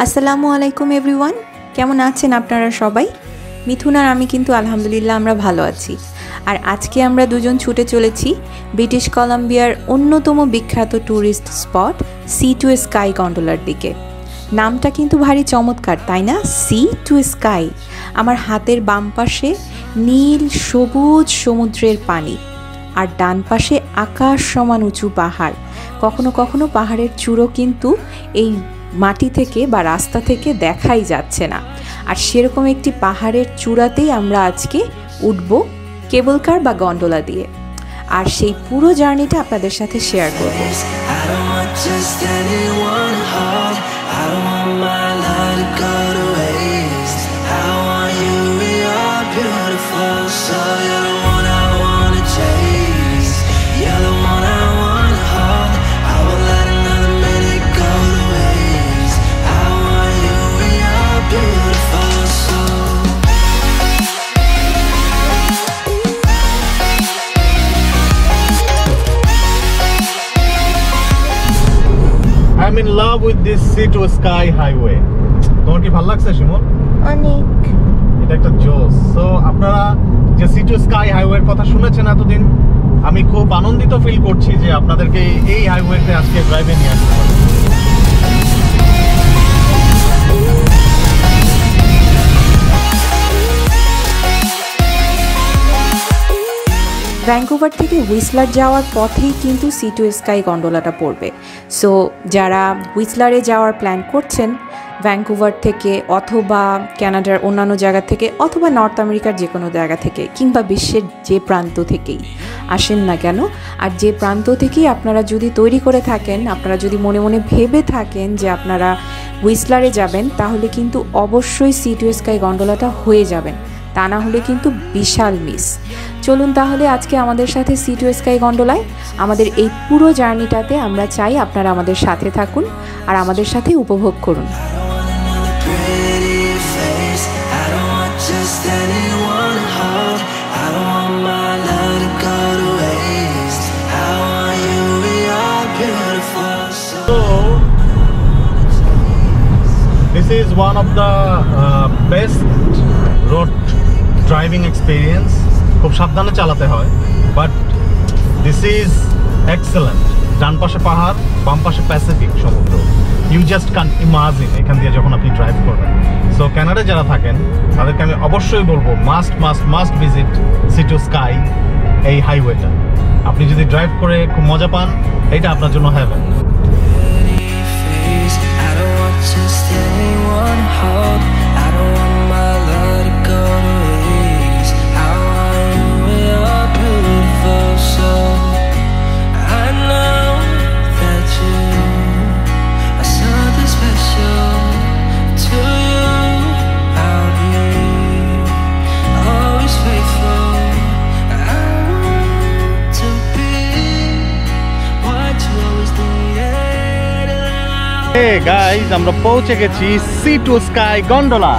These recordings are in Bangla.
আসসালামু আলাইকুম এভরিওয়ান, কেমন আছেন আপনারা সবাই? মিথুন আর আমি কিন্তু আলহামদুলিল্লাহ আমরা ভালো আছি। আর আজকে আমরা দুজন ছুটে চলেছি ব্রিটিশ কলাম্বিয়ার অন্যতম বিখ্যাত tourist spot sea to sky গন্ডোলার দিকে। নামটা কিন্তু ভারী চমৎকার, তাই না? Sea to sky. আমার হাতের বাম পাশে নীল সবুজ সমুদ্রের পানি, আর ডান পাশে আকাশ সমান উঁচু পাহাড়। কখনো কখনো পাহাড়ের চূড়ো কিন্তু এই মাটি থেকে বা রাস্তা থেকে দেখাই যাচ্ছে না। আর সেরকম একটি পাহাড়ের চূড়াতেই আমরা আজকে উঠব কেবল কার বা গন্ডোলা দিয়ে, আর সেই পুরো জার্নিটা আপনাদের সাথে শেয়ার করব। I'm in love with this sea to sky highway. তোমার কি ভালো লাগছে শিমুল? অনেক। এটা একটা জোস। সো আপনারা যে সি টু স্কাই হাইওয়ের কথা শুনেছেন এতদিন, আমি খুব আনন্দিত ফিল করছি যে আপনাদেরকে এই হাইওয়েতে আজকে ড্রাইভে নিয়ে আসতে পারবো। ভ্যাঙ্কুভার থেকে হুইসলার যাওয়ার পথেই কিন্তু সি টু স্কাই গন্ডোলাটা পড়বে। সো যারা হুইসলারে যাওয়ার প্ল্যান করছেন ভ্যাঙ্কুভার থেকে অথবা কানাডার অন্যান্য জায়গা থেকে অথবা নর্থ আমেরিকার যে কোনো জায়গা থেকে কিংবা বিশ্বের যে প্রান্ত থেকেই আসেন না কেন, আর যে প্রান্ত থেকেই আপনারা যদি তৈরি করে থাকেন, আপনারা যদি মনে মনে ভেবে থাকেন যে আপনারা হুইসলারে যাবেন, তাহলে কিন্তু অবশ্যই সি টু স্কাই গন্ডোলাটা হয়ে যাবেন, তা না হলে কিন্তু বিশাল মিস। চলুন তাহলে আজকে আমাদের সাথে সি টু স্কাই গন্ডোলায় আমাদের এই পুরো জার্নিটাতে আমরা চাই আপনারা আমাদের সাথে থাকুন আর আমাদের সাথে উপভোগ করুন। This is one of the best road driving experience. খুব সাবধানে চালাতে হয়, বাট দিস ইজ এক্সেলেন্ট। ডান পাশে পাহাড়, বাম পাশে প্যাসিফিক সমুদ্র। ইউ জাস্ট ক্যান ইমাজিন এখান দিয়ে যখন আপনি ড্রাইভ করবেন। সো কানাডায় যারা থাকেন তাদেরকে আমি অবশ্যই বলবো must visit Sea to Sky এই হাইওয়েটা। আপনি যদি ড্রাইভ করে খুব মজা পান, এটা আপনার জন্য হেভেন। Hey guys, আমরা পৌঁছে গেছি Sea to Sky Gondola.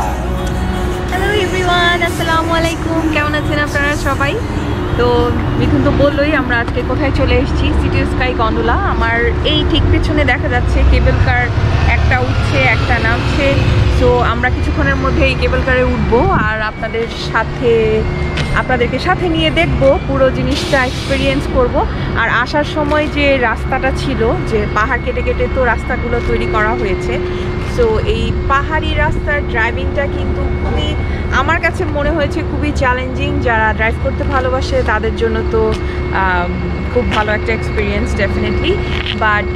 Hello everyone, আসসালামু আলাইকুম, কেমন আছেন আপনারা সবাই? তো মিথুন তো বললোই আমরা আজকে কোথায় চলে এসেছি, সি টু স্কাই গন্ডোলা। আমার এই ঠিক পেছনে দেখা যাচ্ছে কেবল কার একটা উঠছে একটা নামছে। সো আমরা কিছুক্ষণের মধ্যে এই কেবল কারে উঠবো আর আপনাদেরকে সাথে নিয়ে দেখবো, পুরো জিনিসটা এক্সপিরিয়েন্স করব। আর আসার সময় যে রাস্তাটা ছিল, যে পাহাড় কেটে কেটে তো রাস্তাগুলো তৈরি করা হয়েছে, সো এই পাহাড়ি রাস্তার ড্রাইভিংটা কিন্তু খুবই, আমার কাছে মনে হয়েছে খুবই চ্যালেঞ্জিং। যারা ড্রাইভ করতে ভালোবাসে তাদের জন্য তো খুব ভালো একটা এক্সপিরিয়েন্স ডেফিনেটলি। বাট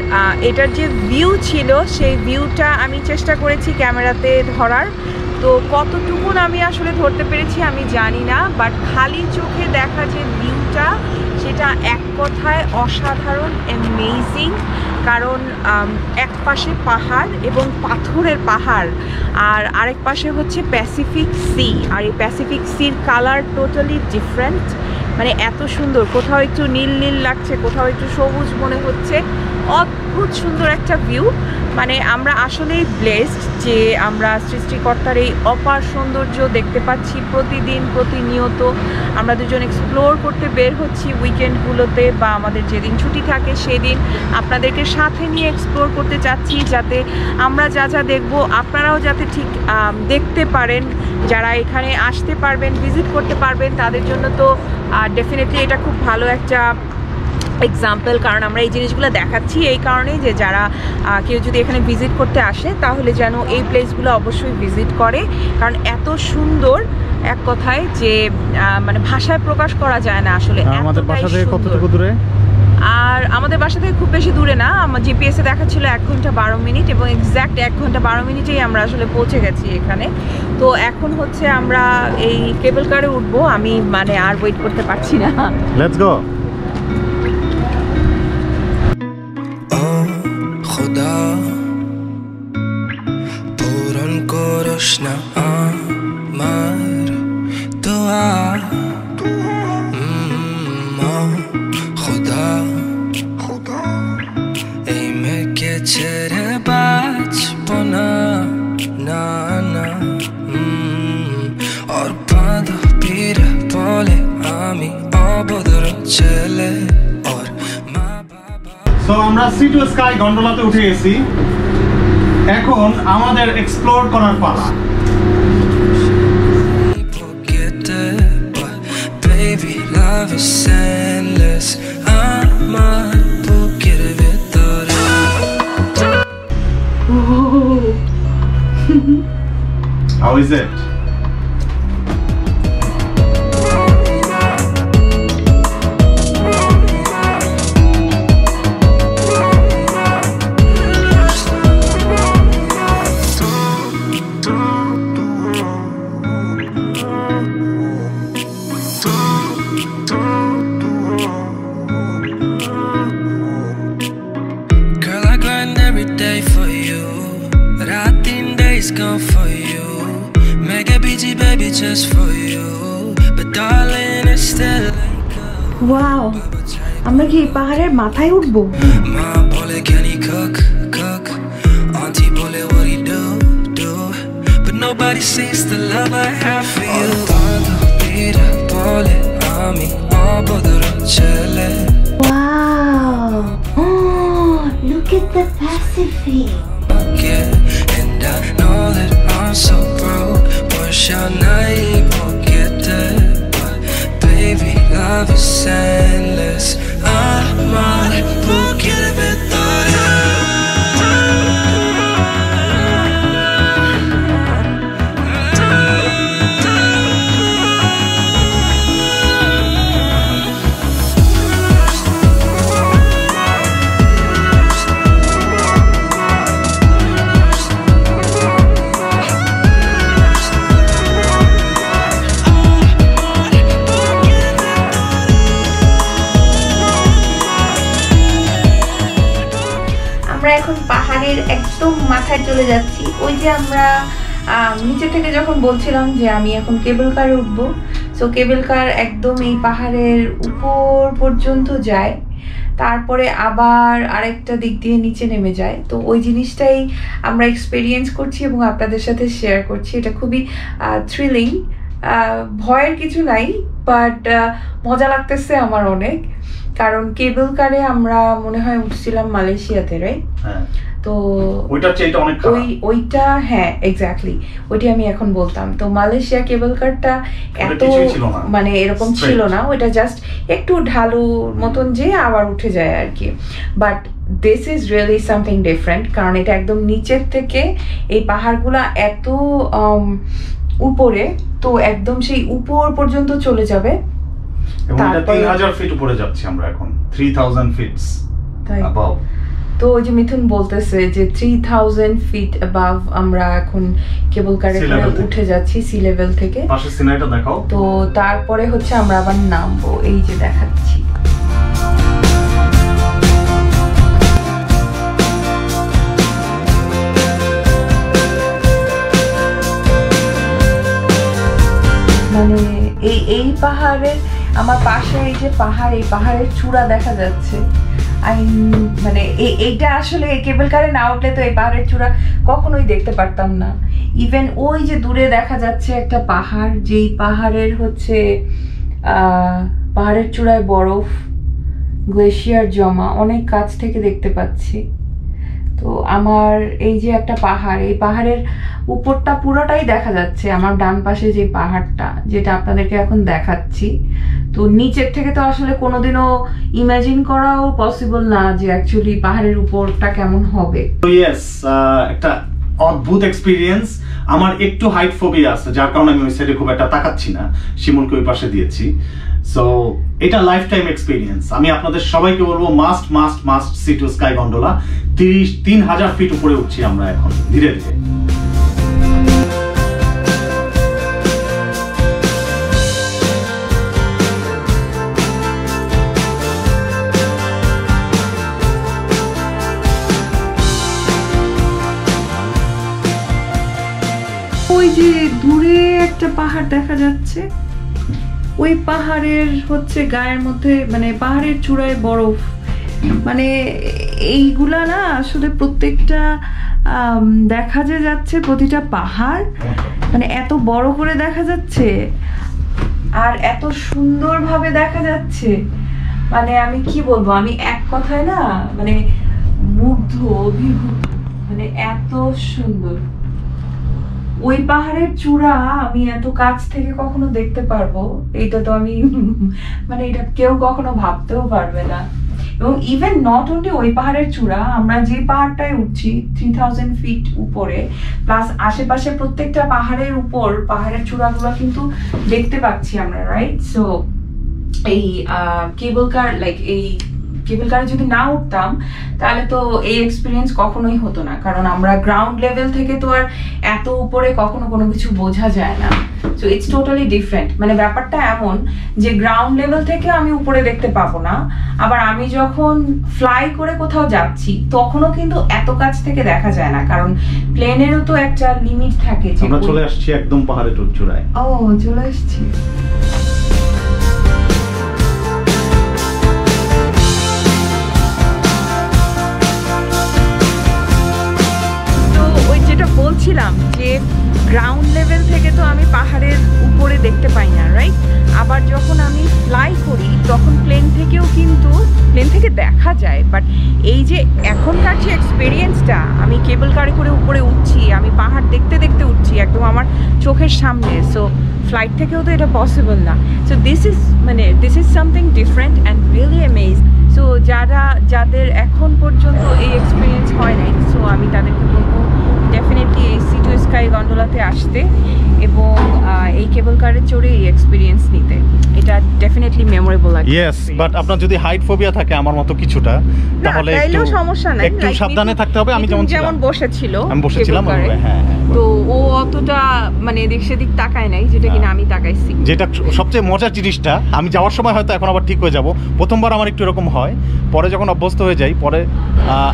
এটার যে ভিউ ছিল, সেই ভিউটা আমি চেষ্টা করেছি ক্যামেরাতে ধরার, তো কতটুকুন আমি আসলে ধরতে পেরেছি আমি জানি না। বাট খালি চোখে দেখা যে ভিউটা, সেটা এক কথায় অসাধারণ, অ্যামেজিং। কারণ এক পাশে পাহাড় এবং পাথরের পাহাড়, আর আরেক পাশে হচ্ছে প্যাসিফিক সি। আর এই প্যাসিফিক সির কালার টোটালি ডিফারেন্ট, মানে এত সুন্দর, কোথাও একটু নীল নীল লাগছে, কোথাও একটু সবুজ মনে হচ্ছে, অদ্ভুত সুন্দর একটা ভিউ। মানে আমরা আসলেই ব্লেসড যে আমরা সৃষ্টিকর্তার এই অপার সৌন্দর্য দেখতে পাচ্ছি প্রতিদিন, প্রতিনিয়ত। আমরা দুজন এক্সপ্লোর করতে বের হচ্ছি উইকেন্ডগুলোতে, বা আমাদের যেদিন ছুটি থাকে সেদিন আপনাদেরকে সাথে নিয়ে এক্সপ্লোর করতে চাচ্ছি, যাতে আমরা যা যা দেখব আপনারাও যাতে ঠিক দেখতে পারেন। যারা এখানে আসতে পারবেন, ভিজিট করতে পারবেন, তাদের জন্য তো ডেফিনেটলি এটা খুব ভালো একটা এক্সাম্পল। কারণ আমরা এই জিনিসগুলো দেখাচ্ছি এই কারণেই যে যারা কেউ যদি এখানে ভিজিট করতে আসে তাহলে যেন এই প্লেসগুলো অবশ্যই ভিজিট করে, কারণ এত সুন্দর এক কথায় যে মানে ভাষায় প্রকাশ করা যায় না আসলে। আমাদের বাসা থেকে কতটুকু দূরে? আর আমাদের বাসা থেকে খুব বেশি দূরে না, আমার জিপিএসে দেখাচ্ছিল 1 ঘন্টা 12 মিনিট, এবং এক্স্যাক্ট 1 ঘন্টা 12 মিনিটেই আমরা আসলে পৌঁছে গেছি এখানে। তো এখন হচ্ছে আমরা এই কেবল কারে উঠবো, আমি মানে আর ওয়েট করতে পারছি না। Let's go. খোদা পূরণ করস না আমার দোয়া, খোদা এই মেয়েকে ছেড়ে বাঁচব না, না না। ওর বান্ধবীর বলে আমি অভদ্র ছেলে, ওর মা বাবা। সো আমরা সি টু স্কাই গন্ডোলাতে উঠে গেছি, এখন আমাদের এক্সপ্লোর করার পালা। Baby, love is endless. আমার বুকের ভেতরে। How is it? Girl, I grind every day for you, रात दिन days gone for you, make a BG baby just for you, but darling it's still like wow, আমরা কি এই পাহাড়ের মাথায় উঠবো? Ma bole can he cook, cook, auntie bole what he do, but nobody sees the love I have for you. Bira bole ami abodor chele. Wow! Oh, look at the Pacific. Yeah, and I know that I'm so broke, but shall not forget that. But baby, love is endless. I'm on it, forget it. এখন পাহাড়ের একদম মাথায় চলে যাচ্ছি। ওই যে আমরা নিচে থেকে যখন বলছিলাম যে আমি এখন কেবল কারে উঠবো, সো কেবল কার একদম এই পাহাড়ের উপর পর্যন্ত যায়, তারপরে আবার আরেকটা দিক দিয়ে নিচে নেমে যায়। তো ওই জিনিসটাই আমরা এক্সপেরিয়েন্স করছি এবং আপনাদের সাথে শেয়ার করছি। এটা খুবই থ্রিলিং, ভয়ের কিছু নাই, বাট মজা লাগতেছে আমার অনেক। কারণ কেবল কারে আমরা মনে হয় উঠছিলাম মালয়েশিয়াতে, রাইট? তো ওইটা হ্যাঁ এক্স্যাক্টলি ওইটাই আমি এখন বলতাম। তো মালয়েশিয়া কেবল কারটা এত মানে এরকম ছিল না, ওইটা জাস্ট একটু ঢালু মতন যে আবার উঠে যায় আর কি। But this is really something different, কারণ এটা একদম নিচের থেকে এই পাহাড়গুলা এত উপরে, তো একদম সেই উপর পর্যন্ত চলে যাবে। এবং এটা 3000 ফিট উপরে যাচ্ছি আমরা এখন, 3000 ফিটস অ্যাবাভ। তো ওই যে মিথুন বলতেছে যে 3000 ফিট অ্যাবাভ আমরা এখন কেবল কারে উঠে যাচ্ছি সি লেভেল থেকে। পাশে সিনারিটা দেখাও। তো তারপরে হচ্ছে আমরা আবার নামবো, এই যে দেখাচ্ছি। মানে এই পাহাড়ের আমার পাশে এই যে পাহাড়, এই পাহাড়ের চূড়া দেখা যাচ্ছে। মানে এইটা আসলে কেবল কারে না উঠলে তো এই পাহাড়ের চূড়া কখনোই দেখতে পারতাম না। ইভেন ওই যে দূরে দেখা যাচ্ছে একটা পাহাড়, যেই পাহাড়ের হচ্ছে পাহাড়ের চূড়ায় বরফ, গ্লেশিয়ার জমা, অনেক কাছ থেকে দেখতে পাচ্ছি। তো আমার এই যে একটা পাহাড়, এই পাহাড়ের উপরটা পুরোটাই দেখা যাচ্ছে, আমার ডান পাশে যে পাহাড়টা যেটা আপনাদেরকে এখন দেখাচ্ছি। তো নিচের থেকে তো আসলে কোনোদিনও ইমাজিন করাও পসিবল না যে অ্যাকচুয়ালি পাহাড়ের উপরটা কেমন হবে। তো ইয়েস, একটা অদ্ভুত এক্সপিরিয়েন্স। আমার একটু হাইট ফোবিয়া আছে, যার কারণে আমি ওই সাইডে খুব একটা তাকাচ্ছি না, শিমুলকে ওই পাশে দিয়েছি। সো এটা লাইফ টাইম এক্সপিরিয়েন্স। আমি আপনাদের সবাইকে বলবো must must must Sea to Sky Gondola. 3,000 feet উপরে উঠছি আমরা এখন ধীরে ধীরে। ওই যে দূরে একটা পাহাড় দেখা যাচ্ছে, ওই পাহাড়ের হচ্ছে গায়ের মধ্যে, মানে পাহাড়ের চূড়ায় বরফ। মানে এইগুলা না আসলে প্রত্যেকটা দেখা যে যাচ্ছে, প্রতিটা পাহাড় মানে এত বড় করে দেখা যাচ্ছে আর এত সুন্দরভাবে দেখা যাচ্ছে। মানে আমি কি বলবো, আমি এক কথায় না মানে মুগ্ধ, অভিভূত, মানে এত সুন্দর। ওই পাহাড়ের চূড়া আমি এত কাছ থেকে কখনো দেখতে পারবো, এটা তো আমি মানে এটা কেউ কখনো ভাবতেও পারবে না। এবং ইভেন নট অনলি ওই পাহাড়ের চূড়া, আমরা যে পাহাড়টায় উঠছি 3000 ফিট উপরে, প্লাস আশেপাশে প্রত্যেকটা পাহাড়ের উপর পাহাড়ের চূড়াগুলো কিন্তু দেখতে পাচ্ছি আমরা, রাইট? সো এই কেবল কার, লাইক এই কেবল কারে যদি না উঠতাম তাহলে তো এই এক্সপিরিয়েন্স কখনোই হতো না, কারণ আমরা গ্রাউন্ড লেভেল থেকে তো আর এত উপরে কখনো কোনো কিছু বোঝা যায় না। So it's totally different. মানে ব্যাপারটা এমন যে গ্রাউন্ড লেভেল থেকে আমি উপরে দেখতে পাবো না, আবার আমি যখন ফ্লাই করে কোথাও যাচ্ছি তখনও কিন্তু এত কাছ থেকে দেখা যায় না, কারণ প্লেনেরও তো একটা লিমিট থাকে। আমরা চলে আসছি একদম পাহাড়ের চূড়ায়। ও চলে আসছি। বলছিলাম যে গ্রাউন্ড লেভেল থেকে তো আমি পাহাড়ের উপরে দেখতে পাই না, রাইট? আবার যখন আমি ফ্লাই করি তখন প্লেন থেকেও কিন্তু প্লেন থেকে দেখা যায়, বাট এই যে এখনকার যে এক্সপিরিয়েন্সটা, আমি কেবল কারে করে উপরে উঠছি, আমি পাহাড় দেখতে দেখতে উঠছি একদম আমার চোখের সামনে। সো ফ্লাইট থেকেও তো এটা পসিবল না। So this is something different and really amazing. So যাদের এখন পর্যন্ত এই এক্সপিরিয়েন্স হয় নাই, সো আমি তাদেরকে বলবো ডেফিনেটলি এই সি টু স্কাই গন্ডোলাতে আসতে এবং এই কেবল কারে চড়ে এই এক্সপিরিয়েন্স নিতে। এটা ডেফিনেটলি মেমোরেবল লাগে। ইয়েস, বাট আপনার যদি হাইট ফোবিয়া থাকে আমার মতো কিছুটা, তাহলে একটু সমস্যা নাই, একটু সাবধানে থাকতে হবে। আমি যেমন বসেছিলাম, হ্যাঁ, তো ও অতটা মানে এদিক সেদিক তাকায় নাই, যেটা কিনা আমি তাকাইছি। যেটা সবচেয়ে মজার জিনিসটা, আমি যাওয়ার সময় হয়তো এখন আবার ঠিক হয়ে যাব, প্রথমবার আমার একটু এরকম হয়, পরে যখন অভ্যস্ত হয়ে যাই, পরে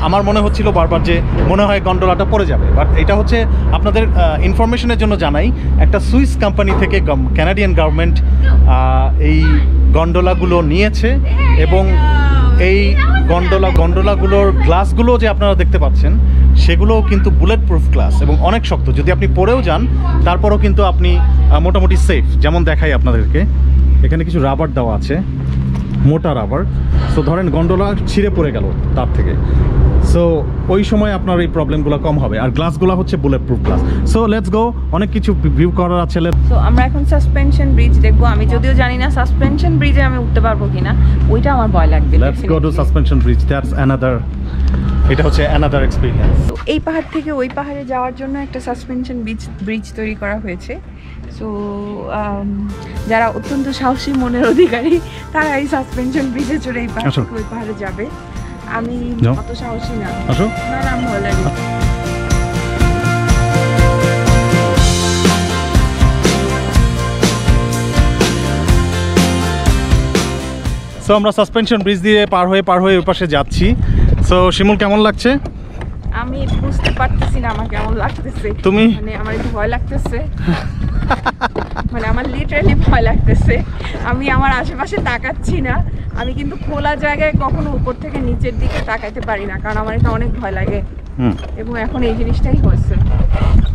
আমার মনে হচ্ছিল বারবার যে মনে হয় গন্ডোলাটা পড়ে যাবে। বাট এটা হচ্ছে আপনাদের ইনফরমেশনের জন্য জানাই, একটা সুইস কোম্পানি থেকে কানাডিয়ান গভর্নমেন্ট এই গন্ডোলাগুলো নিয়েছে এবং এই গন্ডোলাগুলোর গ্লাসগুলো যে আপনারা দেখতে পাচ্ছেন সেগুলোও কিন্তু বুলেট প্রুফ গ্লাস এবং অনেক শক্ত। যদি আপনি পড়েও যান তারপরেও কিন্তু আপনি মোটামুটি সেফ। যেমন দেখাই আপনাদেরকে, এখানে কিছু রাবার দেওয়া আছে, মোটা রাবার। সো ধরেন গন্ডোলা ছিঁড়ে পড়ে গেল তার থেকে, সো ওই সময় আপনার এই প্রবলেমগুলো কম হবে। আর গ্লাসগুলো হচ্ছে bullet proof glass. So let's go, অনেক কিছু ভিউ করার আছে। সো আমরা এখন সাসপেনশন ব্রিজ দেখবো। আমি যদিও জানি না সাসপেনশন ব্রিজে আমি উঠতে পারবো কিনা, ওইটা আমার ভয় লাগবে। Let's go to suspension bridge, that's another, এটা হচ্ছে অ্যানাদার এক্সপেরিয়েন্স। তো এই পাহাড় থেকে ওই পাহাড়ে যাওয়ার জন্য একটা সাসপেনশন ব্রিজ তৈরি করা হয়েছে। সো যারা অত্যন্ত সাহসী মনের অধিকারী তারা এই সাসপেনশন ব্রিজে চড়ে এই পাহাড় থেকে ওই পাহাড়ে যাবে। আমি অত সাহসী না, না আমি ভয় লাগে। সো আমরা সাসপেনশন ব্রিজ দিয়ে পার হয়ে ওই পাশে যাচ্ছি। সো শিমুল, কেমন লাগছে? আমি বুঝতে পারতেছি না আমার কেমন লাগতেছে। তুমি? মানে আমার একটু ভয় লাগতেছে, মানে আমার লিটারালি ভয় লাগতেছে। আমি আমার আশেপাশে তাকাচ্ছি না, আমি কিন্তু খোলা জায়গায় কখনো উপর থেকে নিচের দিকে তাকাইতে পারি না, কারণ আমার এটা অনেক ভয় লাগে। এবং এখন এই জিনিসটাই হচ্ছে।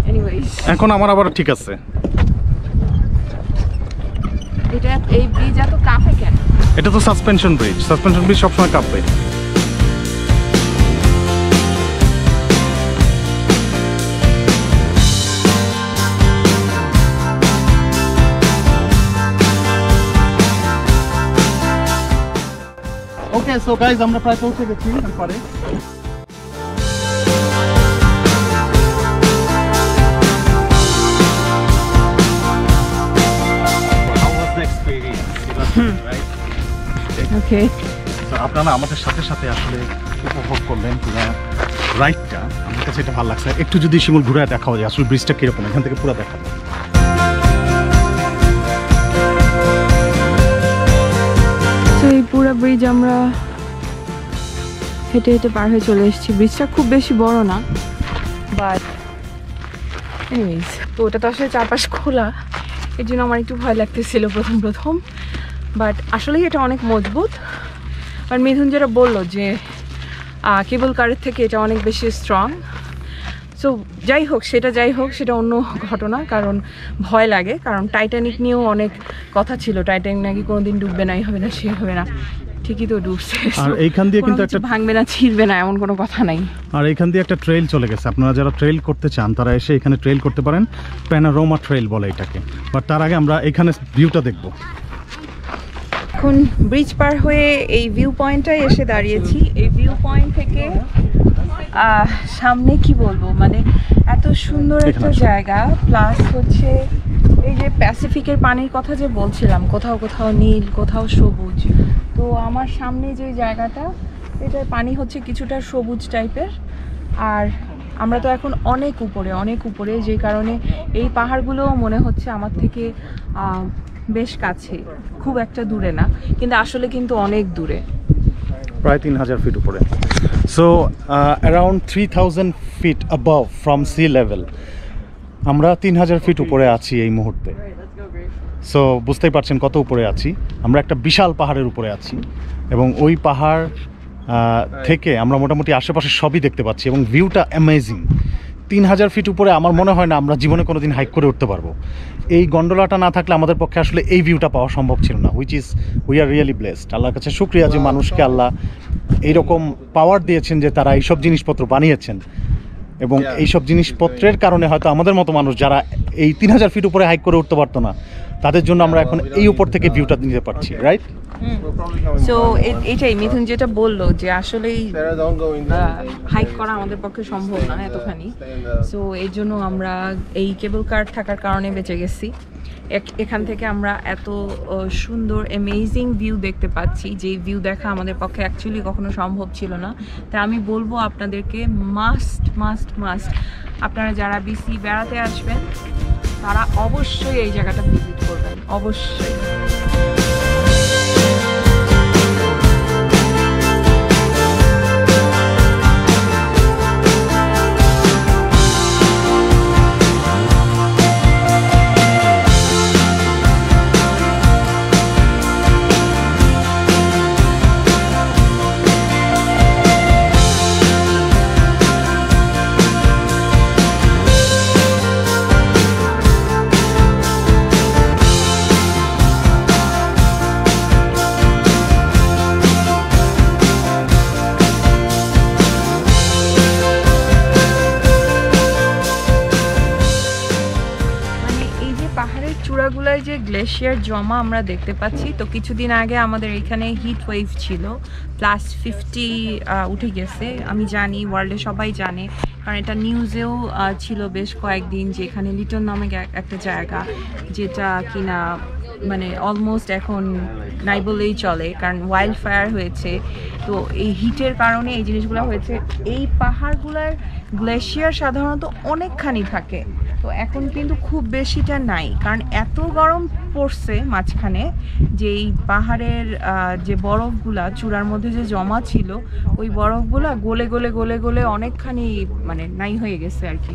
এনিওয়েজ, এখন আমার আবার ঠিক আছে। এটা এই ব্রিজ এত কাঁপে কেন? এটা তো সাসপেনশন ব্রিজ, সাসপেনশন ব্রিজ সবসময় কাঁপবে। ওকে, সো গাইজ আমরা প্রায় পৌঁছে গেছি তারপরে। ওকে, আপনারা আমাদের সাথে সাথে আসলে উপভোগ করলেন পুরো রাইডটা। আমার কাছে এটা ভালো লাগছে। একটু যদি শিমুল ঘুরে দেখাও যায় আসলে ব্রিজটা কিরকম, এখান থেকে পুরো দেখাবো। তো এই পুরো ব্রিজ আমরা হেঁটে হেঁটে পার হয়ে চলে এসেছি। ব্রিজটা খুব বেশি বড় না, বাট এনিওয়েজ, তো ওটা তো আসলে চারপাশ খোলা, এর জন্য আমার একটু ভয় লাগতেছিল প্রথম, বাট আসলেই এটা অনেক মজবুত। আর মিথুন যেটা বললো যে কেবল কারের থেকে এটা অনেক বেশি স্ট্রং। সো যাই হোক সেটা অন্য ঘটনা, কারণ ভয় লাগে। কারণ টাইটানিক নিয়েও অনেক কথা ছিল, টাইটানিক নাকি কোনোদিন ডুববে না, এই হবে না, সে হবে না। ঠিকই তো ডুবছে। আর এইখান দিয়ে কিন্তু একটা ভাঙবে না, ছিড়বে না, এমন কোনো কথা নাই। আর এইখান দিয়ে একটা ট্রেল চলে গেছে। আপনারা যারা ট্রেল করতে চান তারা এসে এখানে ট্রেল করতে পারেন। প্যানোরামা ট্রেল বলে এটাকে। বাট তার আগে আমরা এখানে ভিউটা দেখবো। এখন ব্রিজ পার হয়ে এই ভিউ পয়েন্টটাই এসে দাঁড়িয়েছি। এই ভিউ পয়েন্ট থেকে সামনে কি বলবো, মানে এত সুন্দর একটা জায়গা, প্লাস হচ্ছে এই যে প্যাসিফিকের পানির কথা যে বলছিলাম, কোথাও কোথাও নীল, কোথাও সবুজ। তো আমার সামনে যে জায়গাটা, এটার পানি হচ্ছে কিছুটা সবুজ টাইপের। আর আমরা তো এখন অনেক উপরে, যে কারণে এই পাহাড়গুলোও মনে হচ্ছে আমার থেকে বেশ কাছে, খুব একটা দূরে না, কিন্তু আসলে কিন্তু অনেক দূরে, প্রায় 3000 ফিট উপরে। So around 3000 feet above from sea level. আমরা 3000 ফিট উপরে আছি এই মুহূর্তে। সো বুঝতেই পারছেন কত উপরে আছি। আমরা একটা বিশাল পাহাড়ের উপরে আছি, এবং ওই পাহাড় থেকে আমরা মোটামুটি আশেপাশে সবই দেখতে পাচ্ছি, এবং ভিউটা অ্যামেজিং। 3000 ফিট উপরে আমার মনে হয় না আমরা জীবনে কোনোদিন হাইক করে উঠতে পারবো। এই গন্ডোলাটা না থাকলে আমাদের পক্ষে আসলে এই ভিউটা পাওয়া সম্ভব ছিল না। We are really blessed. আল্লাহর কাছে শুকরিয়া যে মানুষকে আল্লাহ এইরকম পাওয়ার দিয়েছেন যে তারা এইসব জিনিসপত্র বানিয়েছেন, এবং এইসব জিনিসপত্রের কারণে হয়তো আমাদের মতো মানুষ যারা এই 3000 ফিট উপরে হাইক করে উঠতে পারতো না, তাদের জন্য আমরা এখন এই উপর থেকে ভিউটা নিতে পারছি, রাইট? সো এটাই মিথুন যেটা বললো যে আসলেই হাইক করা আমাদের পক্ষে সম্ভব না এতখানি। সো এই জন্য আমরা এই কেবল কার থাকার কারণে বেঁচে গেছি। এখান থেকে আমরা এত সুন্দর অ্যামেজিং ভিউ দেখতে পাচ্ছি, যে ভিউ দেখা আমাদের পক্ষে অ্যাকচুয়ালি কখনো সম্ভব ছিল না। তাই আমি বলবো আপনাদেরকে মাস্ট আপনারা যারা বিসি বেড়াতে আসবেন তারা অবশ্যই এই জায়গাটা ভিজিট করবেন, অবশ্যই। চূড়াগুলায় যে গ্লেশিয়ার জমা আমরা দেখতে পাচ্ছি, তো কিছুদিন আগে আমাদের এখানে হিট ওয়েভ ছিল, +50 উঠে গেছে। আমি জানি, ওয়ার্ল্ডে সবাই জানে, কারণ এটা নিউজেও ছিল বেশ কয়েকদিন, যে এখানে লিটন নামে একটা জায়গা, যেটা কিনা মানে অলমোস্ট এখন নাই বলেই চলে, কারণ ওয়াইল্ড ফায়ার হয়েছে। তো এই হিটের কারণে এই জিনিসগুলো হয়েছে। এই পাহাড়গুলার গ্লেশিয়ার সাধারণত অনেকখানি থাকে, তো এখন কিন্তু খুব বেশিটা নাই, কারণ এত গরম পড়ছে মাঝখানে, যে এই পাহাড়ের যে বরফগুলা চূড়ার মধ্যে যে জমা ছিল, ওই বরফগুলা গলে গলে গলে গলে অনেকখানি মানে নাই হয়ে গেছে আর কি।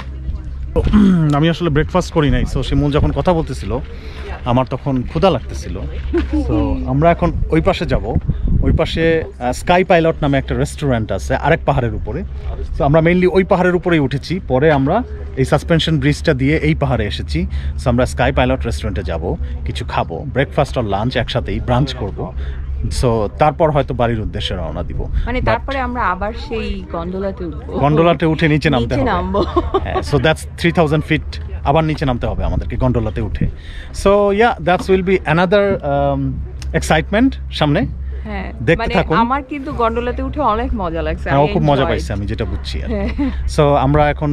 আমি আসলে ব্রেকফাস্ট করি নাই, সো শিমুল যখন কথা বলতেছিল আমার তখন ক্ষুধা লাগতেছিল। তো আমরা এখন ওই পাশে যাব। ওই পাশে স্কাই পাইলট নামে একটা রেস্টুরেন্ট আছে আরেক পাহাড়ের উপরে। তো আমরা মেইনলি ওই পাহাড়ের উপরেই উঠেছি, পরে আমরা এই সাসপেনশন ব্রিজটা দিয়ে এই পাহাড়ে এসেছি। সো আমরা স্কাই পাইলট রেস্টুরেন্টে যাব, কিছু খাবো, ব্রেকফাস্ট আর লাঞ্চ একসাথেই ব্রাঞ্চ করব। সো তারপর হয়তো বাড়ির উদ্দেশ্যে রওনা দিব। মানে তারপরে আমরা আবার সেই গন্ডোলাতে উঠবো, গন্ডোলাতে উঠে নিচে নামতে হবে। হ্যাঁ, সো দ্যাটস 3000 ফিট, আবার নিচে নামতে হবে আমাদেরকে গন্ডোলাতে উঠে। So yeah, that's will be another excitement সামনে। হ্যাঁ, দেখতে মানে থাকুন। আমার কিন্তু গন্ডোলাতে উঠে অনেক মজা লাগছে। হ্যাঁ, খুব মজা পাইছি আমি যেটা বুঝছি। সো আমরা এখন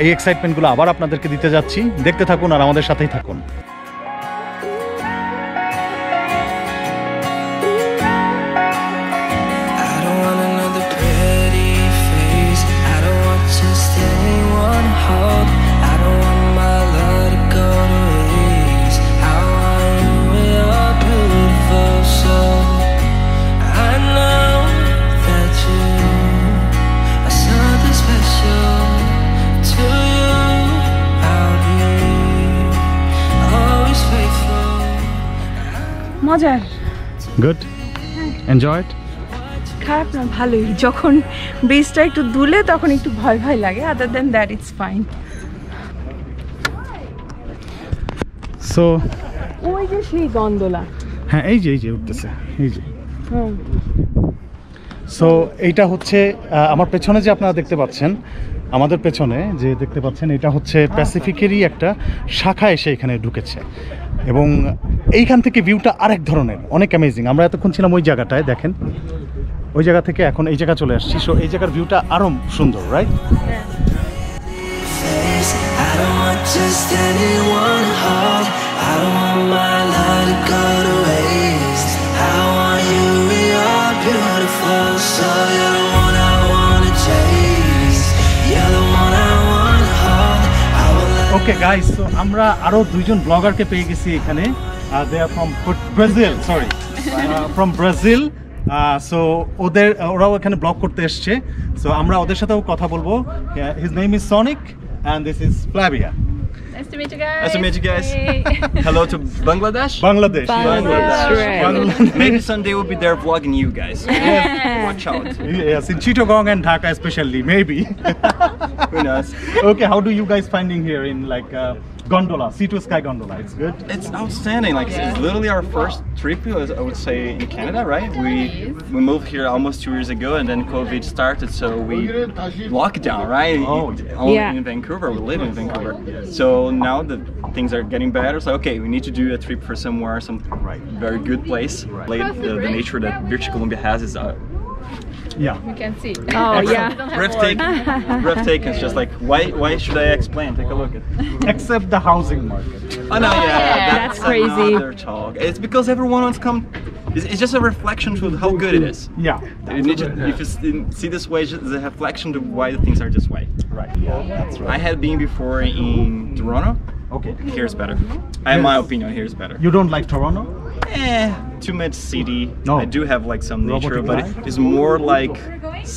এই এক্সাইটমেন্টগুলো আবার আপনাদেরকে দিতে যাচ্ছি, দেখতে থাকুন আর আমাদের সাথেই থাকুন। মজার, গুড, এনজয়েড। খারাপ না, ভালোই। যখন ব্রিজটা একটু দুলে তখন একটু ভয় ভয় লাগে, আদার দেন দ্যাট ইটস ফাইন। সো ওই যে সেই গন্ডোলা, হ্যাঁ এই যে উঠতেছে, এই যে। সো এইটা হচ্ছে আমার পেছনে যে আপনারা দেখতে পাচ্ছেন, আমাদের পেছনে যে দেখতে পাচ্ছেন, এটা হচ্ছে প্যাসিফিকেরই একটা শাখা এসে এখানে ঢুকেছে। এবং এইখান থেকে ভিউটা আরেক ধরনের, অনেক অ্যামেজিং। আমরা এতক্ষণ ছিলাম ওই জায়গাটায়, দেখেন ওই জায়গা থেকে এখন এই জায়গা চলে আসছি। সো এই জায়গার ভিউটা আরো সুন্দর, রাইট? ওকে গাইস, সো আমরা আরো দুইজন ব্লগারকে পেয়ে গেছি এখানে। They are from Brazil, sorry, from Brazil. So ওরাও এখানে ব্লগ করতে এসছে। সো আমরা ওদের সাথেও কথা বলবো। His name is Sonic and this is Flavia. Nice to meet you guys. Nice to meet you guys. Hey. Hello to Bangladesh. Bangladesh. Right. Bangladesh. Maybe someday we'll be there vlogging you guys. Watch out. Yes, in Chittagong and Dhaka especially, maybe. Who knows? Okay, how do you guys finding here in like gondola, C2 Sky Gondola? It's good? It's outstanding. Like it's literally our first trip, I would say, in Canada, right? We moved here almost 2 years ago, and then COVID started, so we locked down, right? Oh. Only Yeah. in Vancouver. We live in Vancouver. So now that things are getting better, so okay, we need to do a trip for somewhere, some very good place. Like the nature that British Columbia has is Yeah. You can see. Oh yeah. breathtaking. It's just like why should I explain? Take a look at. Except the housing market. Oh no, yeah, That's crazy. Another talk. It's because everyone wants to come. It's just a reflection to how good it is. Yeah. If you see this way, it's a reflection to why the things are this way. Right. Yeah, that's right. I had been before in Toronto. Okay. Here's better. In my opinion, here's better. You don't like Toronto? Too much city. No. I do have like some nature, Robotic but life? it's more like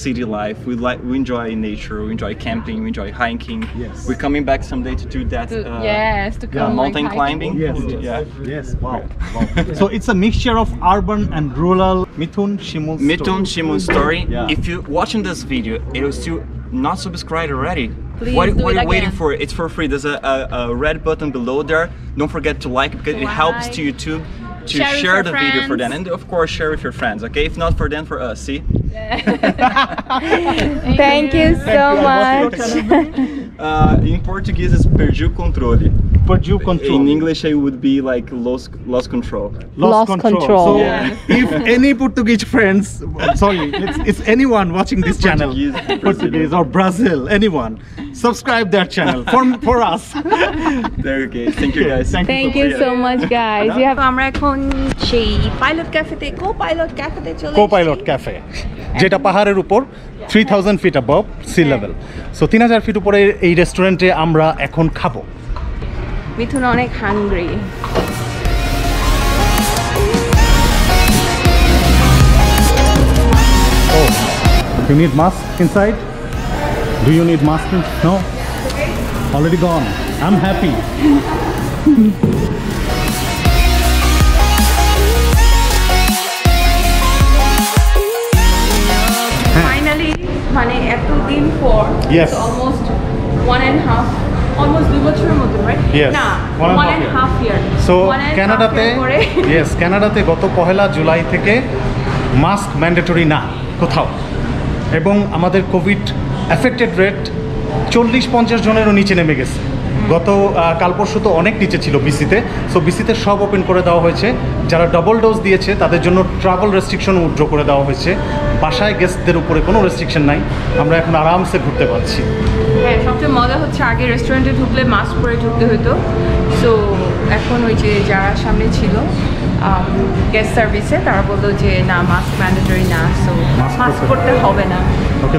city life. We enjoy nature. We enjoy camping. We enjoy hiking. Yes. We're coming back someday to do that. Yes, to come Mountain like climbing. Yes. Yeah. Yes. Wow. So it's a mixture of urban and rural. Mithun Shimul's Mithun story. Shimon's story. Yeah. If you're watching this video, it was still not subscribed already. Please what do are it you waiting again. for? It's for free. There's a red button below there. Don't forget to like because it helps to YouTube to Share with share your the video for friends. them, and of course share with your friends. Okay, if not for them, for us. See. Thank you so much. In Portuguese, it's perdi o controle. Purdue control. In English, it would be like lost control. Lost control. So Yeah. if any Portuguese friends, sorry, it's anyone watching this channel, Portuguese or Brazil, anyone, subscribe their channel for us. There, okay. Thank you guys. Thank you so much, guys. You have আমরা এখন সেই পাইলট ক্যাফেতে কো-পাইলট ক্যাফেতে চলে Co-pilot cafe, যেটা পাহাড়ের উপর 3000 feet above sea level. So 3000 feet উপরে এই রেস্টুরেন্টে আমরা এখন খাবো। মিথুন অনেক hungry. Oh, you need mask inside? Do you need mask? No? already gone. I'm happy. Finally, মানে এতদিন পর, Yes. almost 1.5, almost 2 বছরের মতো, right? Yes, না, 1.5 year. সো 1.5 কানাডাতে year পরে ইয়েস কানাডাতে গত 1 জুলাই থেকে মাস্ক ম্যান্ডেটরি না কোথাও, এবং আমাদের কোভিড এফেক্টেড রেট 40-50 জনেরও নিচে নেমে গেছে। গত কাল পরশু তো অনেক নিচে ছিল বিসিতে, সো বিসিতে সব ওপেন করে দেওয়া হয়েছে। যারা ডবল ডোজ দিয়েছে তাদের জন্য ট্রাভেল রেস্ট্রিকশন উইথড্র করে দেওয়া হয়েছে। বাসায় গেস্টদের উপরে কোনো রেস্ট্রিকশন নাই, আমরা এখন আরামসে ঘুরতে পারছি। হ্যাঁ, সবচেয়ে মজা হচ্ছে আগে রেস্টুরেন্টে ঢুকলে মাস্ক পরে ঢুকতে হতো, সো এখন ওই যে যারা সামনে ছিল গেস্ট সার্ভিসে তারা বললো যে না, মাস্ক ম্যান্ডেটরি না, সো মাস্ক পরতে হবে না। ওকে,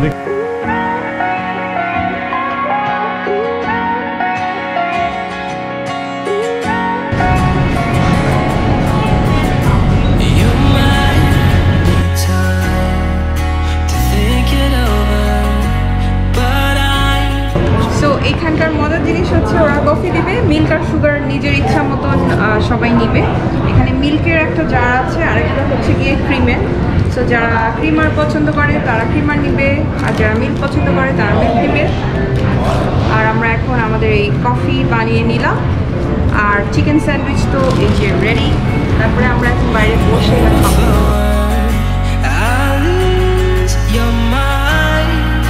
You might need time to think it over, but so এখানকার মজার জিনিস হচ্ছে ওরা কফি দিবে, মিল্ক আর সুগার নিজের ইচ্ছা মতন সবাই নিবে। এখানে মিল্কের একটা জার আছে, আরেকটা হচ্ছে গিয়ে ক্রিমের। সো যারা ক্রিমার পছন্দ করে তারা ক্রিমার নিবে, আর যারা মিল্ক পছন্দ করে তারা মিল্ক নিবে। আর আমরা এখন আমাদের এই কফি বানিয়ে নিলাম, আর চিকেন স্যান্ডউইচ তো এই যে রেডি। তারপরে আমরা এখন বাইরে বসে এটা খাবো। I lose your mind.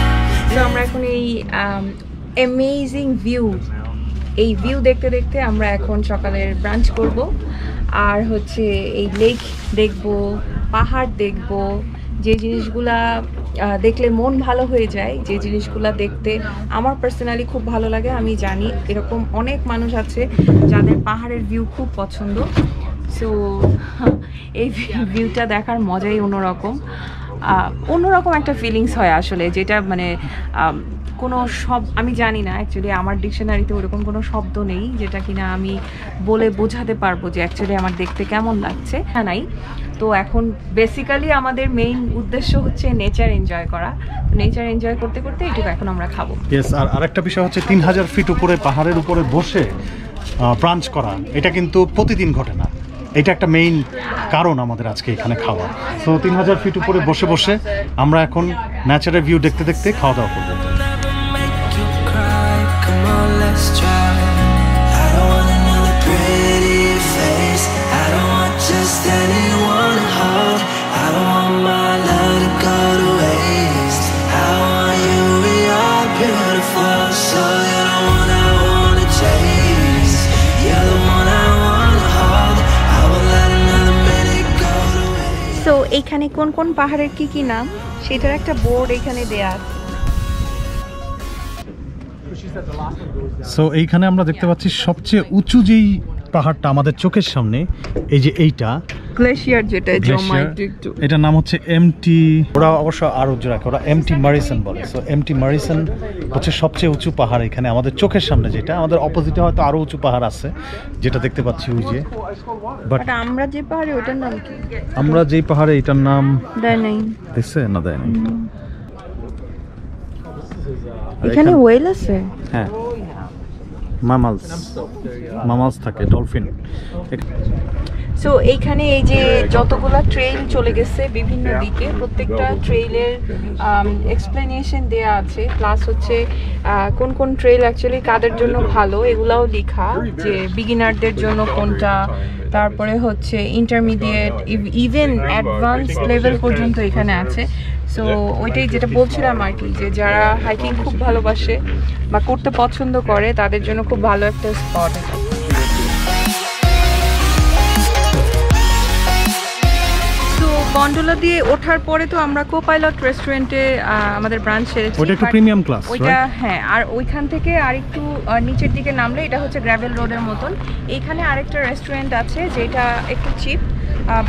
তো আমরা এখন এই অ্যামেজিং ভিউ, এই ভিউ দেখতে দেখতে আমরা এখন সকালের ব্রাঞ্চ করব, আর হচ্ছে এই লেক দেখব, পাহাড় দেখব। যে জিনিসগুলা দেখলে মন ভালো হয়ে যায়, যে জিনিসগুলা দেখতে আমার পার্সোনালি খুব ভালো লাগে। আমি জানি এরকম অনেক মানুষ আছে যাদের পাহাড়ের ভিউ খুব পছন্দ। সো এই ভিউটা দেখার মজাই অন্যরকম, অন্যরকম একটা ফিলিংস হয় আসলে, যেটা মানে কোনো আমি জানি না অ্যাকচুয়ালি, আমার ডিকশনারিতে ওরকম কোনো শব্দ নেই যেটা কিনা আমি বলে বোঝাতে পারবো যে অ্যাকচুয়ালি আমার দেখতে কেমন লাগছে। হ্যাঁ, নাই। তো এখন বেসিক্যালি আমাদের মেইন উদ্দেশ্য হচ্ছে নেচার এনজয় করা। নেচার এনজয় করতে করতে এটুকু এখন আমরা খাবো। ইয়েস, আর আরেকটা বিষয় হচ্ছে 3000 ফিট উপরে পাহাড়ের উপরে বসে ব্রাঞ্চ করা, এটা কিন্তু প্রতিদিন ঘটে না। এটা একটা মেইন কারণ আমাদের আজকে এখানে খাওয়া। সো 3000 ফিট উপরে বসে বসে আমরা এখন ন্যাচারাল ভিউ দেখতে দেখতে খাওয়া দাওয়া করবো। Never make you cry. Come on, let's try. I don't want another pretty face. I don't want just anyone to hold. I don't want my love to go to waste. I want you, we are beautiful. So you're the one I wanna chase. You're the one I wanna hold. I won't let another minute go to waste. So এইখানে কোন কোন পাহাড়ের কি কি নাম সেটার একটা বোর্ড এখানে দেয়া আছে। সো এইখানে আমরা দেখতে পাচ্ছি সবচেয়ে উঁচু যেই পাহাড়টা আমাদের চোখের সামনে, এই যে এইটা গ্লেশিয়ার, যেটা গ্লেশিয়ার, এটার নাম হচ্ছে এমটি। ওরা অবশ্য আরো রাখে, ওরা এমটি মারিসন বলে। সো এমটি মারিসন হচ্ছে সবচেয়ে উঁচু পাহাড় এখানে আমাদের চোখের সামনে, যেটা আমাদের অপোজিটে হয়তো আরো উঁচু পাহাড় আছে যেটা দেখতে পাচ্ছি ওই যে। বাট আমরা যে পাহাড়ে ওটার নাম কি? আমরা যেই পাহাড়ে, এটার নাম দেয় নাই, দেখছে না? দেয় নাই। এখানে ওয়েল আছে। হ্যাঁ, মামালস থাকে, ডলফিন। সো এইখানে এই যে যতগুলা ট্রেইল চলে গেছে বিভিন্ন দিকে, প্রত্যেকটা ট্রেইলের এক্সপ্লেনেশন দেয়া আছে, প্লাস হচ্ছে কোন কোন ট্রেইল অ্যাকচুয়ালি কাদের জন্য ভালো এগুলাও লেখা, যে বিগিনারদের জন্য কোনটা, তারপরে হচ্ছে ইন্টারমিডিয়েট, ইভেন অ্যাডভান্স লেভেল পর্যন্ত এখানে আছে। সো ওইটাই যেটা বলছিলাম আর কি, যে যারা হাইকিং খুব ভালোবাসে বা করতে পছন্দ করে তাদের জন্য খুব ভালো একটা স্পট এটা। গন্ডোলা দিয়ে ওঠার পরে তো আমরা কোপাইলট রেস্টুরেন্টে আমাদের ব্রাঞ্চ সেরেছি। ওটা একটু প্রিমিয়াম ক্লাস, ওইটা হ্যাঁ। আর ওইখান থেকে আরেকটু নিচের দিকে নামলে এটা হচ্ছে গ্র্যাভেল রোডের মতন। এইখানে আরেকটা রেস্টুরেন্ট আছে যেটা একটু চিপ,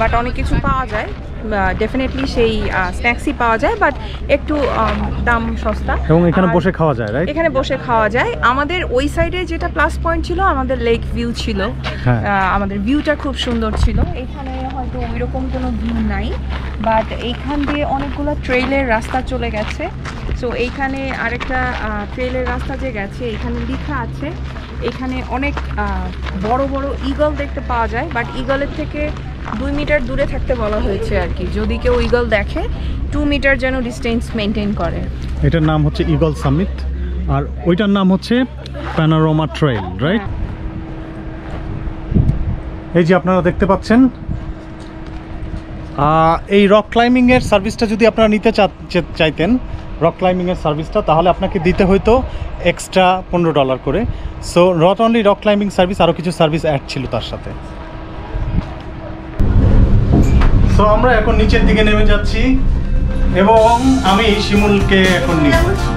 বাট অনেক কিছু পাওয়া যায়, ডেফিনেটলি সেই স্ন্যাক্সই পাওয়া যায়, বাট একটু দাম সস্তা, এবং এখানে বসে খাওয়া যায়, রাইট? এখানে বসে খাওয়া যায়। আমাদের ওই সাইডে যেটা প্লাস পয়েন্ট ছিল, আমাদের লেক ভিউ ছিল, আমাদের ভিউটা খুব সুন্দর ছিল। এখানে হয়তো ওইরকম কোনো ভিউ নাই, বাট এইখান দিয়ে অনেকগুলো ট্রেইলের রাস্তা চলে গেছে। সো এইখানে আরেকটা ট্রেইলের রাস্তা যে গেছে, এখানে লেখা আছে এখানে অনেক বড় বড় ঈগল দেখতে পাওয়া যায়, বাট ঈগলের থেকে 2 মিটার দূরে থাকতে বলা হয়েছে আর কি। যদি কেউ ঈগল দেখে 2 মিটার যেন ডিস্টেন্স মেনটেন করে। এটার নাম হচ্ছে ঈগল সামিট, আর ওইটার নাম হচ্ছে প্যানোরামা ট্রেইল, রাইট? এই যে আপনারা দেখতে পাচ্ছেন, এই রক ক্লাইম্বিংয়ের সার্ভিসটা যদি আপনারা নিতে চাইতেন, রক ক্লাইম্বিংয়ের সার্ভিসটা, তাহলে আপনাকে দিতে হয়তো এক্সট্রা $15 করে। So not only rock climbing service, আরও কিছু সার্ভিস অ্যাড ছিল তার সাথে। সো আমরা এখন নিচের দিকে নেমে যাচ্ছি এবং আমি শিমুলকে এখন নিয়ে যাচ্ছি।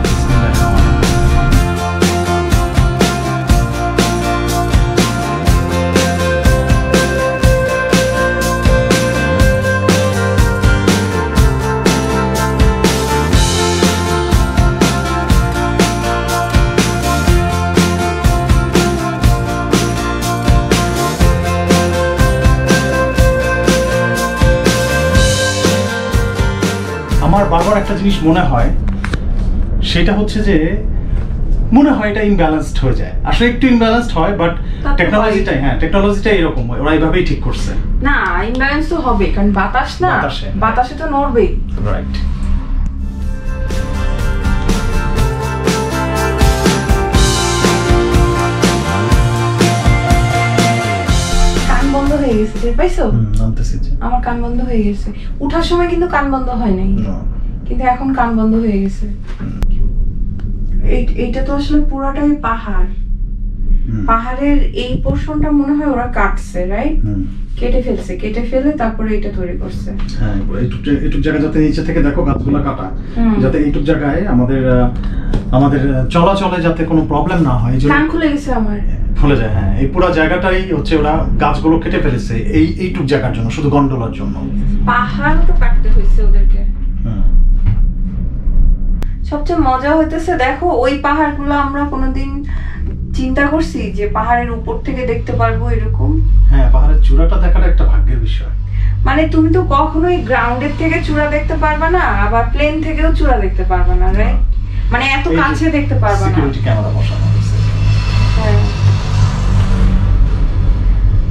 আমার বারবার একটা জিনিস মনে হয়, সেটা হচ্ছে যে মনে হয় এটা ইমব্যালেন্সড হয়ে যায়। আসলে একটু ইমব্যালেন্সড হয়, বাট টেকনোলজিটাই, হ্যাঁ টেকনোলজিটাই এরকম হয়, ওরা এইভাবেই ঠিক করছে। না, ইমব্যালেন্স তো হবে, কারণ বাতাস না, বাতাসে তো নড়বেই। রাইট। কান বন্ধ হয়ে গেছে, টের পাইছো? আমার কান বন্ধ হয়ে গেছে। উঠার সময় কিন্তু কান বন্ধ হয় নাই, কিন্তু এখন কান বন্ধ হয়ে গেছে। এইটা তো আসলে পুরোটাই পাহাড়। পাহাড়ের এই পোরশনটা মনে হয় ওরা কাটছে, রাইট? কেটে ফেলছে, কেটে ফেলে তারপরে এটা তৈরি করছে। হ্যাঁ, এইটুক জায়গা যাতে নিচে থেকে দেখো গাছগুলো কাটা, যাতে এইটুক জায়গায় আমাদের চলাচলে যাতে কোনো প্রবলেম না হয়। কান খুলে গেছে আমার, খুলে যায়। হ্যাঁ, এই পুরো জায়গাটাই হচ্ছে ওরা গাছগুলো কেটে ফেলেছে এইটুক জায়গার জন্য, শুধু গন্ডোলার জন্য। পাহাড় তো কাটতে হয়েছে ওদেরকে। সবচেয়ে মজা হইতেছে, দেখো ওই পাহাড়গুলো আমরা কোনোদিন চিন্তা করছি যে পাহাড়ের উপর থেকে দেখতে পারবো এরকম? হ্যাঁ, পাহাড়ের চূড়াটা দেখাটা একটা ভাগ্যের বিষয়। মানে তুমি তো কখনোই গ্রাউন্ডের থেকে চূড়া দেখতে পারবে না, আবার প্লেন থেকেও চূড়া দেখতে পারবে না, রাইট? মানে এত কাছে দেখতে পারবে না। সিকিউরিটি ক্যামেরা বসানো হয়েছে। হ্যাঁ,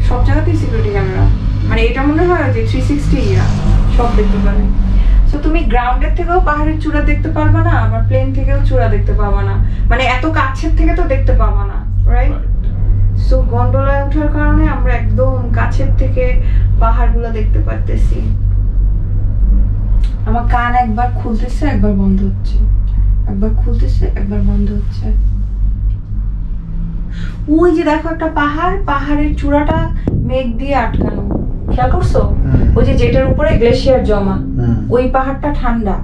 সব জায়গাতেই সিকিউরিটি ক্যামেরা। মানে এটা মনে হয় যে 360 সব দেখতে পারে। সো তুমি গ্রাউন্ডের থেকেও পাহাড়ের চূড়া দেখতে পারবে না, আবার প্লেন থেকেও চূড়া দেখতে পাবে না, মানে এত কাছের থেকে তো দেখতে পাবে না, রাইট? সো গন্ডোলায় ওঠার কারণে আমরা একদম কাছের থেকে পাহাড়গুলো দেখতে পারতেছি। আমার কান একবার খুলতেছে, একবার বন্ধ হচ্ছে, একবার খুলতেছে, একবার বন্ধ হচ্ছে। ওই যে দেখো একটা পাহাড়, পাহাড়ের চূড়াটা মেঘ দিয়ে আটকানো, খেয়াল করছো? ওই যে যেটার উপরে গ্লেশিয়ার জমা, ওই পাহাড়টা ঠান্ডা।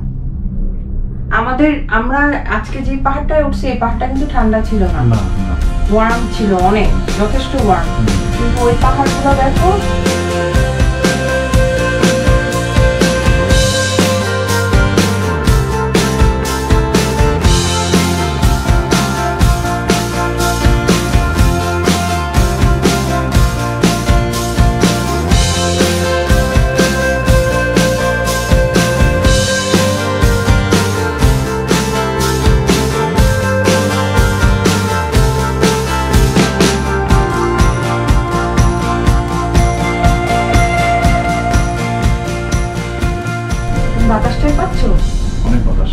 আমরা আজকে যে পাহাড়টায় উঠছি, এই পাহাড়টা কিন্তু ঠান্ডা ছিল না, ওয়ার্ম ছিল, অনেক যথেষ্ট ওয়ার্ম। কিন্তু ওই পাহাড়গুলো দেখো, বাতাসটাই পাচ্ছ? অনেক বাতাস।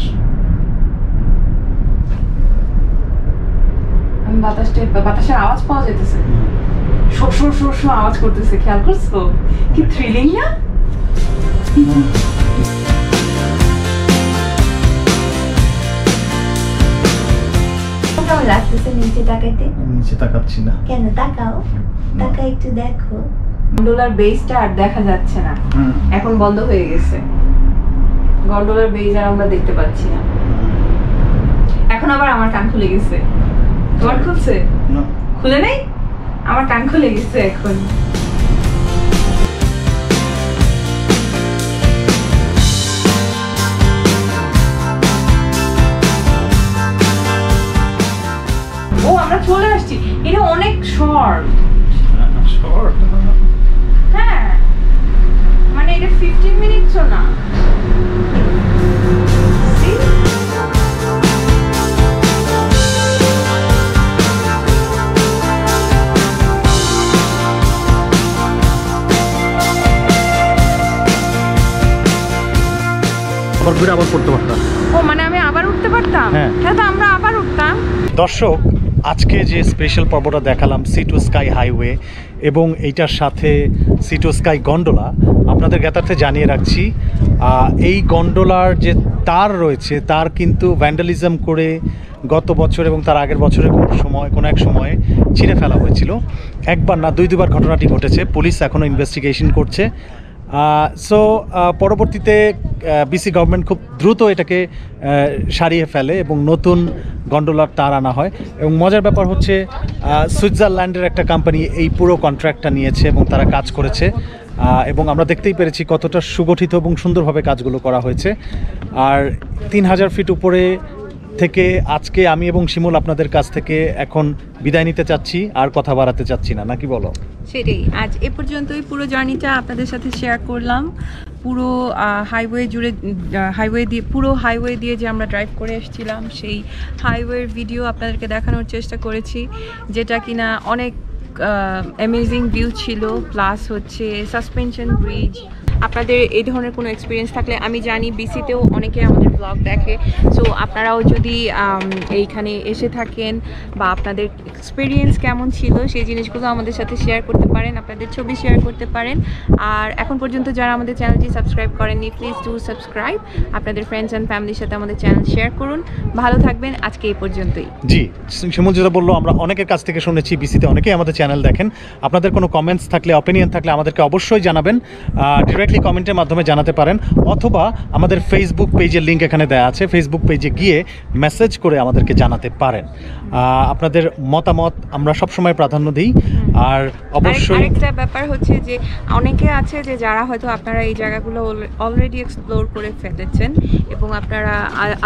আমি বাতাসের আওয়াজ পাওয়া যেতেছে, শো শো শো শো আওয়াজ করতেছে, খেয়াল করছো? কি থ্রিলিং না? কেমন লাগতেছে নিচে তাকাইতে? নিচে তাকাচ্ছি না কেন? তাকাও, তাকাই একটু দেখো। গন্ডোলার বেসটা আর দেখা যাচ্ছে না, এখন বন্ধ হয়ে গেছে। গন্ডোলার বেস আর আমরা দেখতে পাচ্ছি না। এখন আবার আমার কান খুলে গেছে। তোমার খুলছে? খুলে নেই, আমার কান খুলে গেছে এখন। ও, আমরা চলে আসছি। এটা অনেক শর্ট। শর্ট? হ্যাঁ, এটা 15 মিনিটসও না। আবার পড়তে পারতাম। ও মানে আমি আবার উঠতে পারতাম? হ্যাঁ তো আমরা আবার উঠতাম। দর্শক, আজকে যে স্পেশাল পর্বটা দেখালাম সি টু স্কাই হাইওয়ে এবং এইটার সাথে সি টু স্কাই গন্ডোলা, আপনাদের জ্ঞাতার্থে জানিয়ে রাখছি এই গন্ডোলার যে তার রয়েছে তার কিন্তু ভ্যান্ডালিজম করে গত বছর এবং তার আগের বছরের কোনো এক সময়ে ছিঁড়ে ফেলা হয়েছিল। একবার না দুইবার ঘটনাটি ঘটেছে। পুলিশ এখনও ইনভেস্টিগেশন করছে। সো পরবর্তীতে বিসি গভর্নমেন্ট খুব দ্রুত এটাকে সারিয়ে ফেলে এবং নতুন গন্ডোলার তার আনা হয়। এবং মজার ব্যাপার হচ্ছে সুইজারল্যান্ডের একটা কোম্পানি এই পুরো কন্ট্রাক্টটা নিয়েছে এবং তারা কাজ করেছে এবং আমরা দেখতেই পেরেছি কতটা সুগঠিত এবং সুন্দরভাবে কাজগুলো করা হয়েছে। আর 3000 ফিট উপরে থেকে আজকে আমি এবং শিমুল আপনাদের কাছ থেকে এখন বিদায় নিতে চাচ্ছি, আর কথা বাড়াতে চাচ্ছি না, নাকি বলো? সেটাই, আজ এ পর্যন্তই পুরো জার্নিটা আপনাদের সাথে শেয়ার করলাম। পুরো হাইওয়ে জুড়ে হাইওয়ে দিয়ে যে আমরা ড্রাইভ করে এসেছিলাম সেই হাইওয়ের ভিডিও আপনাদেরকে দেখানোর চেষ্টা করেছি, যেটা কিনা অনেক অ্যামেজিং ভিউ ছিল। প্লাস হচ্ছে সাসপেনশন ব্রিজ। আপনাদের এই ধরনের কোনো এক্সপিরিয়েন্স থাকলে, আমি জানি বিসিতেও অনেকে আমাদের ব্লগ দেখে, সো আপনারাও যদি এইখানে এসে থাকেন বা আপনাদের এক্সপিরিয়েন্স কেমন ছিল সেই জিনিসগুলো আমাদের সাথে শেয়ার করতে পারেন, আপনাদের ছবি শেয়ার করতে পারেন। আর এখন পর্যন্ত যারা আমাদের চ্যানেলটি সাবস্ক্রাইব করেননি, প্লিজ ডু সাবস্ক্রাইব। আপনাদের ফ্রেন্ডস অ্যান্ড ফ্যামিলির সাথে আমাদের চ্যানেল শেয়ার করুন। ভালো থাকবেন। আজকে এই পর্যন্তই। জি, শিমুল যেটা বললো, আমরা অনেকের কাছ থেকে শুনেছি বিসিতে অনেকেই আমাদের চ্যানেল দেখেন। আপনাদের কোনো কমেন্টস থাকলে, অপিনিয়ন থাকলে আমাদেরকে অবশ্যই জানাবেন। ডিরেক্টলি কমেন্টের মাধ্যমে জানাতে পারেন, অথবা আমাদের ফেসবুক পেজের লিঙ্ক এখানে দেওয়া আছে, ফেসবুক পেজে গিয়ে মেসেজ করে আমাদেরকে জানাতে পারেন। আপনাদের মতামত আমরা সবসময় প্রাধান্য দিই। আর অবশ্যই আরেকটা ব্যাপার হচ্ছে যে অনেকে আছে যে যারা হয়তো আপনারা এই জায়গাগুলো অলরেডি এক্সপ্লোর করে ফেলেছেন এবং আপনারা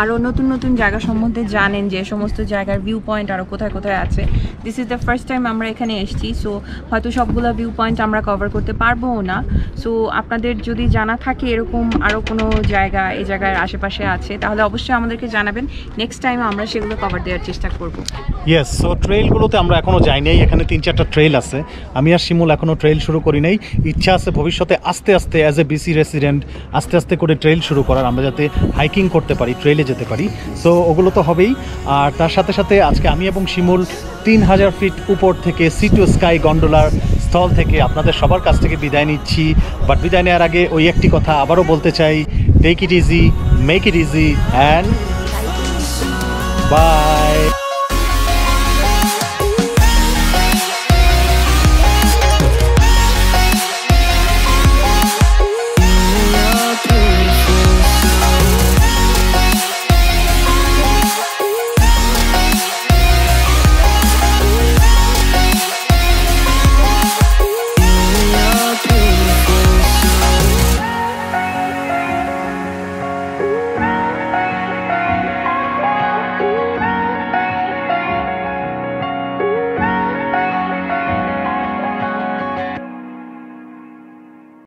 আরও নতুন নতুন জায়গা সম্বন্ধে জানেন, যে সমস্ত জায়গার ভিউ পয়েন্ট আরও কোথায় কোথায় আছে। This is the first time আমরা এখানে এসেছি, সো হয়তো সবগুলো ভিউ পয়েন্ট আমরা কভার করতে পারবোও না। সো আপনাদের যদি জানা থাকে এরকম আরও কোনো জায়গা এই জায়গার আশেপাশে আছে, তাহলে অবশ্যই আমাদেরকে জানাবেন। নেক্সট টাইম আমরা সেগুলো কভার দেওয়ার চেষ্টা করব। ইয়েস, সো ট্রেইলগুলোতে আমরা এখনও যাই নাই। এখানে 3-4টা ট্রেইল আছে। আমি আর শিমুল এখনও ট্রেইল শুরু করি নাই। ইচ্ছা আছে ভবিষ্যতে আস্তে আস্তে অ্যাজ এ বিসি রেসিডেন্ট আস্তে আস্তে করে ট্রেইল শুরু করার, আমরা যাতে হাইকিং করতে পারি, ট্রেইলে যেতে পারি। সো ওগুলো তো হবেই। আর তার সাথে সাথে আজকে আমি এবং শিমুল 3000 ফিট উপর থেকে সি টু স্কাই গন্ডোলার স্থল থেকে আপনাদের সবার কাছ থেকে বিদায় নিচ্ছি। বাট বিদায় নেওয়ার আগে ওই একটি কথা আবারও বলতে চাই, take it easy, make it easy and by.